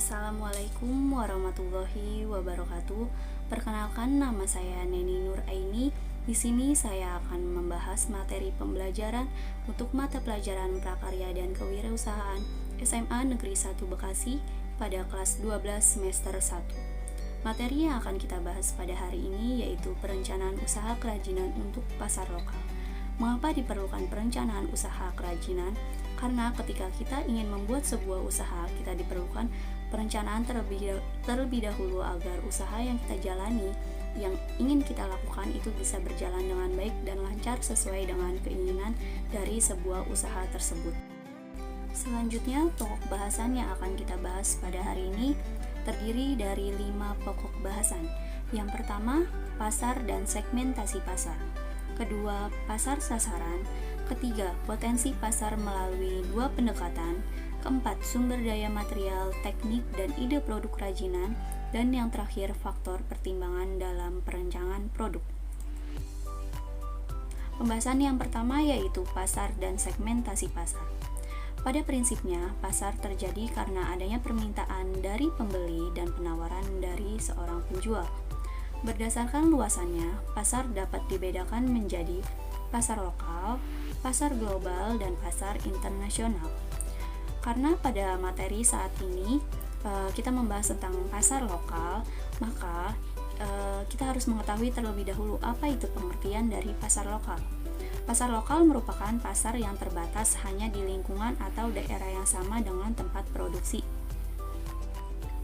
Assalamualaikum warahmatullahi wabarakatuh. Perkenalkan, nama saya Neni Nur Aini. Di sini saya akan membahas materi pembelajaran untuk mata pelajaran prakarya dan kewirausahaan SMA Negeri 1 Bekasi pada kelas 12 semester 1. Materi yang akan kita bahas pada hari ini yaitu perencanaan usaha kerajinan untuk pasar lokal. Mengapa diperlukan perencanaan usaha kerajinan? Karena ketika kita ingin membuat sebuah usaha, kita diperlukan perencanaan terlebih dahulu agar usaha yang kita jalani, yang ingin kita lakukan itu bisa berjalan dengan baik dan lancar sesuai dengan keinginan dari sebuah usaha tersebut. Selanjutnya, pokok bahasan yang akan kita bahas pada hari ini terdiri dari 5 pokok bahasan. Yang pertama, pasar dan segmentasi pasar. Kedua, pasar sasaran. Ketiga, potensi pasar melalui 2 pendekatan. Keempat, sumber daya material, teknik, dan ide produk kerajinan. Dan yang terakhir, faktor pertimbangan dalam perencanaan produk. Pembahasan yang pertama yaitu pasar dan segmentasi pasar. Pada prinsipnya, pasar terjadi karena adanya permintaan dari pembeli dan penawaran dari seorang penjual. Berdasarkan luasannya, pasar dapat dibedakan menjadi pasar lokal, pasar global, dan pasar internasional. Karena pada materi saat ini kita membahas tentang pasar lokal, maka kita harus mengetahui terlebih dahulu apa itu pengertian dari pasar lokal. Pasar lokal merupakan pasar yang terbatas hanya di lingkungan atau daerah yang sama dengan tempat produksi.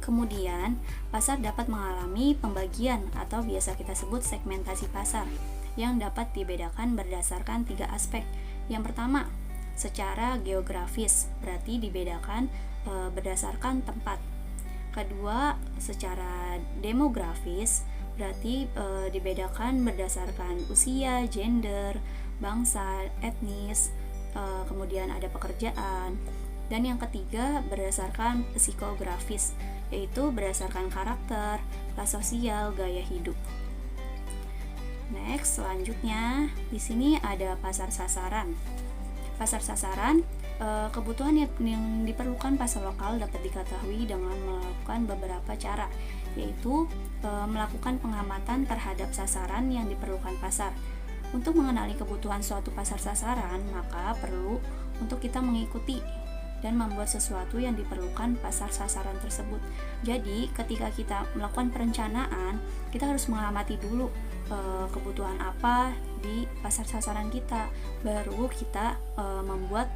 Kemudian, pasar dapat mengalami pembagian atau biasa kita sebut segmentasi pasar yang dapat dibedakan berdasarkan 3 aspek. Yang pertama, secara geografis, berarti dibedakan berdasarkan tempat. Kedua, secara demografis, berarti dibedakan berdasarkan usia, gender, bangsa, etnis, kemudian ada pekerjaan. Dan yang ketiga, berdasarkan psikografis, yaitu berdasarkan karakter, kelas sosial, gaya hidup. Next, selanjutnya di sini ada pasar sasaran. Pasar sasaran, kebutuhan yang diperlukan pasar lokal dapat diketahui dengan melakukan beberapa cara, yaitu melakukan pengamatan terhadap sasaran yang diperlukan pasar. Untuk mengenali kebutuhan suatu pasar sasaran, maka perlu untuk kita mengikuti dan membuat sesuatu yang diperlukan pasar sasaran tersebut. Jadi, ketika kita melakukan perencanaan, kita harus mengamati dulu kebutuhan apa di pasar sasaran kita, baru kita membuat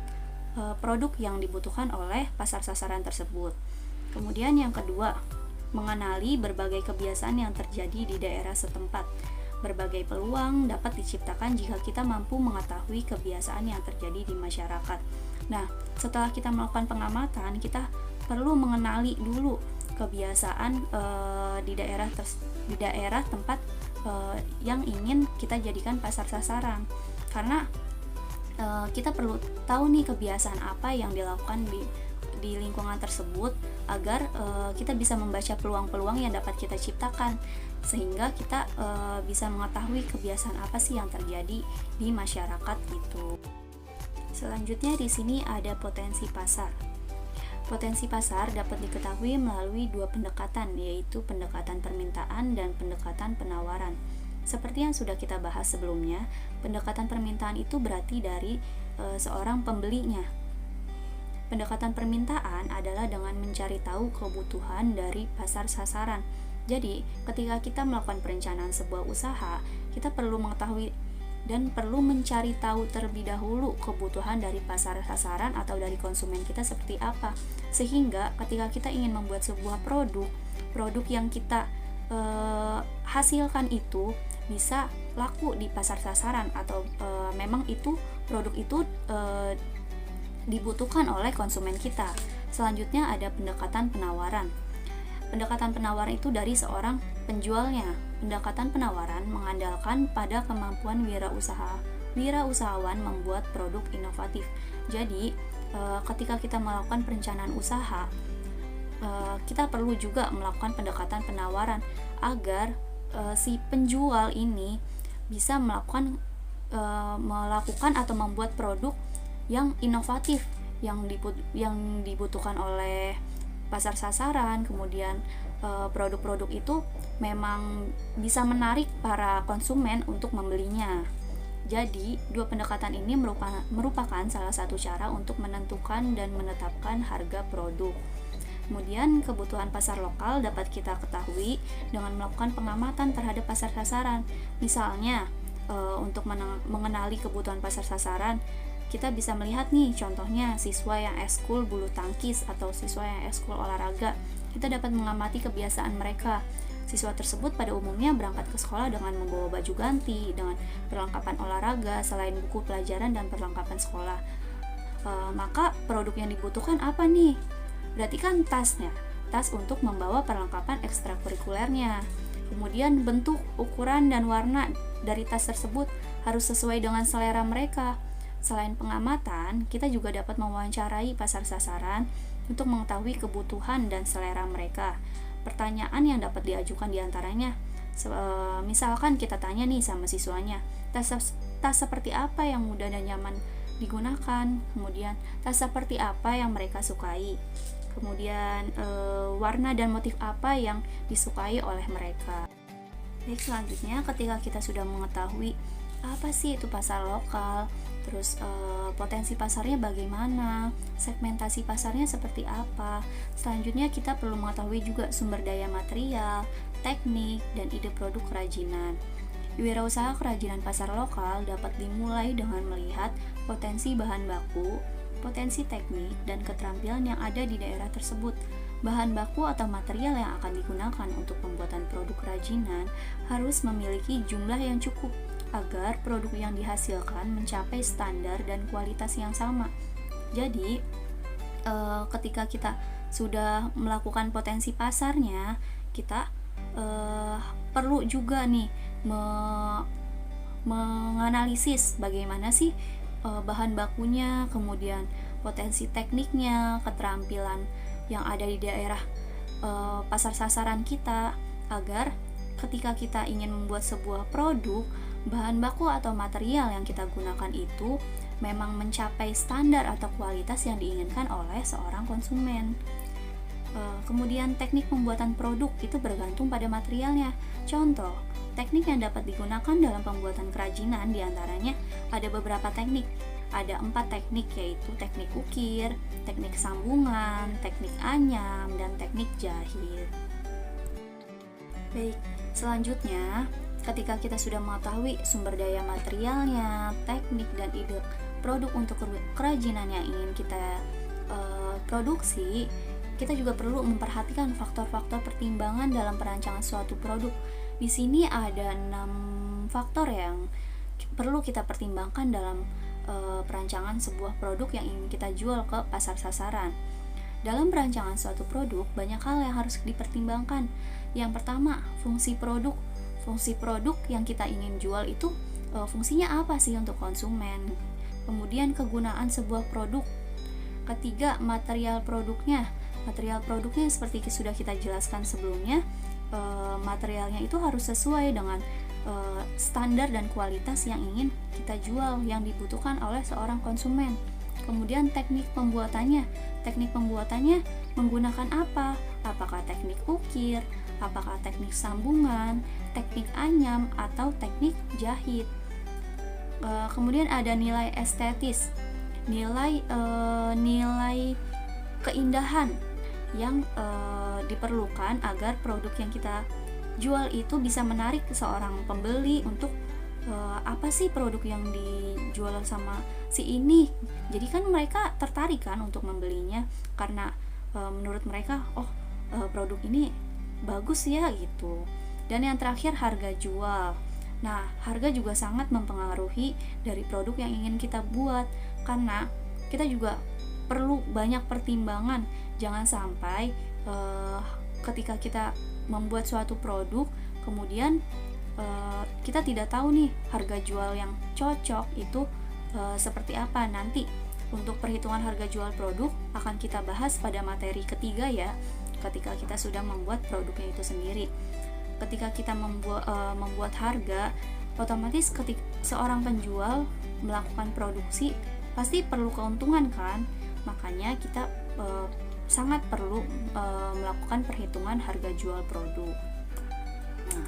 produk yang dibutuhkan oleh pasar sasaran tersebut. Kemudian yang kedua, mengenali berbagai kebiasaan yang terjadi di daerah setempat. Berbagai peluang dapat diciptakan jika kita mampu mengetahui kebiasaan yang terjadi di masyarakat. Nah, setelah kita melakukan pengamatan, kita perlu mengenali dulu kebiasaan di daerah tempat yang ingin kita jadikan pasar sasaran. Karena kita perlu tahu nih kebiasaan apa yang dilakukan di lingkungan tersebut agar kita bisa membaca peluang-peluang yang dapat kita ciptakan, sehingga kita bisa mengetahui kebiasaan apa sih yang terjadi di masyarakat itu. Selanjutnya di sini ada potensi pasar. Potensi pasar dapat diketahui melalui 2 pendekatan, yaitu pendekatan permintaan dan pendekatan penawaran. Seperti yang sudah kita bahas sebelumnya, pendekatan permintaan itu berarti dari seorang pembelinya. Pendekatan permintaan adalah dengan mencari tahu kebutuhan dari pasar sasaran. Jadi, ketika kita melakukan perencanaan sebuah usaha, kita perlu mengetahui dan perlu mencari tahu terlebih dahulu kebutuhan dari pasar sasaran atau dari konsumen kita seperti apa, sehingga ketika kita ingin membuat sebuah produk yang kita hasilkan itu bisa laku di pasar sasaran, atau memang itu produk itu dibutuhkan oleh konsumen kita. Selanjutnya ada pendekatan penawaran. Pendekatan penawaran itu dari seorang penjualnya. Pendekatan penawaran mengandalkan pada kemampuan wirausahawan membuat produk inovatif. Jadi, ketika kita melakukan perencanaan usaha, kita perlu juga melakukan pendekatan penawaran agar si penjual ini bisa melakukan atau membuat produk yang inovatif, yang dibutuhkan oleh pasar sasaran, kemudian produk-produk itu memang bisa menarik para konsumen untuk membelinya. Jadi, dua pendekatan ini merupakan salah satu cara untuk menentukan dan menetapkan harga produk. Kemudian, kebutuhan pasar lokal dapat kita ketahui dengan melakukan pengamatan terhadap pasar sasaran. Misalnya, untuk mengenali kebutuhan pasar sasaran, kita bisa melihat nih, contohnya siswa yang ekskul bulu tangkis atau siswa yang ekskul olahraga. Kita dapat mengamati kebiasaan mereka. Siswa tersebut pada umumnya berangkat ke sekolah dengan membawa baju ganti, dengan perlengkapan olahraga, selain buku pelajaran dan perlengkapan sekolah. Maka produk yang dibutuhkan apa nih? Berarti kan tasnya, tas untuk membawa perlengkapan ekstrakurikulernya. Kemudian bentuk, ukuran, dan warna dari tas tersebut harus sesuai dengan selera mereka. Selain pengamatan, kita juga dapat mewawancarai pasar sasaran untuk mengetahui kebutuhan dan selera mereka. Pertanyaan yang dapat diajukan diantaranya, misalkan kita tanya nih sama siswanya, tas seperti apa yang mudah dan nyaman digunakan, kemudian tas seperti apa yang mereka sukai, kemudian warna dan motif apa yang disukai oleh mereka. Baik, selanjutnya ketika kita sudah mengetahui apa sih itu pasar lokal, terus potensi pasarnya bagaimana, segmentasi pasarnya seperti apa. Selanjutnya kita perlu mengetahui juga sumber daya material, teknik, dan ide produk kerajinan. Wirausaha kerajinan pasar lokal dapat dimulai dengan melihat potensi bahan baku, potensi teknik, dan keterampilan yang ada di daerah tersebut. Bahan baku atau material yang akan digunakan untuk pembuatan produk kerajinan harus memiliki jumlah yang cukup agar produk yang dihasilkan mencapai standar dan kualitas yang sama. Jadi, ketika kita sudah melakukan potensi pasarnya, kita perlu juga nih menganalisis bagaimana sih bahan bakunya, kemudian potensi tekniknya, keterampilan yang ada di daerah pasar sasaran kita, agar ketika kita ingin membuat sebuah produk, bahan baku atau material yang kita gunakan itu memang mencapai standar atau kualitas yang diinginkan oleh seorang konsumen. Kemudian teknik pembuatan produk itu bergantung pada materialnya. Contoh, teknik yang dapat digunakan dalam pembuatan kerajinan diantaranya ada beberapa teknik. Ada 4 teknik, yaitu teknik ukir, teknik sambungan, teknik anyam, dan teknik jahit. Baik, selanjutnya ketika kita sudah mengetahui sumber daya materialnya, teknik, dan ide produk untuk kerajinan yang ingin kita produksi, kita juga perlu memperhatikan faktor-faktor pertimbangan dalam perancangan suatu produk. Di sini ada 6 faktor yang perlu kita pertimbangkan dalam perancangan sebuah produk yang ingin kita jual ke pasar sasaran. Dalam perancangan suatu produk, banyak hal yang harus dipertimbangkan. Yang pertama, fungsi produk. Fungsi produk yang kita ingin jual itu fungsinya apa sih untuk konsumen? Kemudian kegunaan sebuah produk. Ketiga, material produknya. Material produknya seperti sudah kita jelaskan sebelumnya, materialnya itu harus sesuai dengan standar dan kualitas yang ingin kita jual, yang dibutuhkan oleh seorang konsumen. Kemudian teknik pembuatannya. Teknik pembuatannya menggunakan apa? Apakah teknik ukir, apakah teknik sambungan, teknik anyam, atau teknik jahit. Kemudian ada nilai estetis, nilai keindahan yang diperlukan agar produk yang kita jual itu bisa menarik seorang pembeli untuk apa sih produk yang dijual sama si ini. Jadi kan mereka tertarik kan untuk membelinya karena menurut mereka produk ini bagus ya gitu. Dan yang terakhir, harga jual. Nah, harga juga sangat mempengaruhi dari produk yang ingin kita buat, karena kita juga perlu banyak pertimbangan. Jangan sampai ketika kita membuat suatu produk, kemudian kita tidak tahu nih harga jual yang cocok itu seperti apa. Nanti untuk perhitungan harga jual produk akan kita bahas pada materi ketiga ya, ketika kita sudah membuat produknya itu sendiri. Ketika kita membuat harga, otomatis ketika seorang penjual melakukan produksi pasti perlu keuntungan kan. Makanya kita sangat perlu melakukan perhitungan harga jual produk. Nah,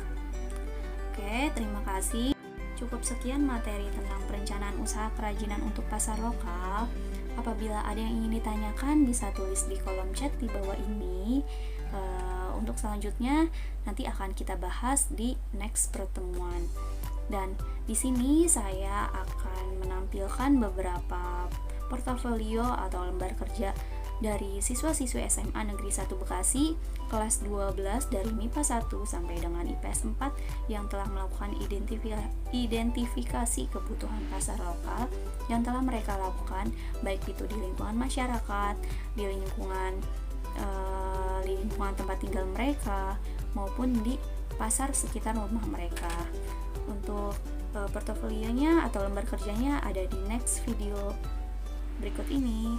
oke, terima kasih. Cukup sekian materi tentang perencanaan usaha kerajinan untuk pasar lokal. Apabila ada yang ingin ditanyakan, bisa tulis di kolom chat di bawah ini. Untuk selanjutnya nanti akan kita bahas di next pertemuan. Dan di sini saya akan menampilkan beberapa portofolio atau lembar kerja dari siswa-siswi SMA Negeri 1 Bekasi kelas 12 dari MIPA 1 sampai dengan IPS 4 yang telah melakukan identifikasi kebutuhan pasar lokal yang telah mereka lakukan, baik itu di lingkungan masyarakat, di lingkungan tempat tinggal mereka, maupun di pasar sekitar rumah mereka. Untuk portofolionya atau lembar kerjanya ada di next video berikut ini.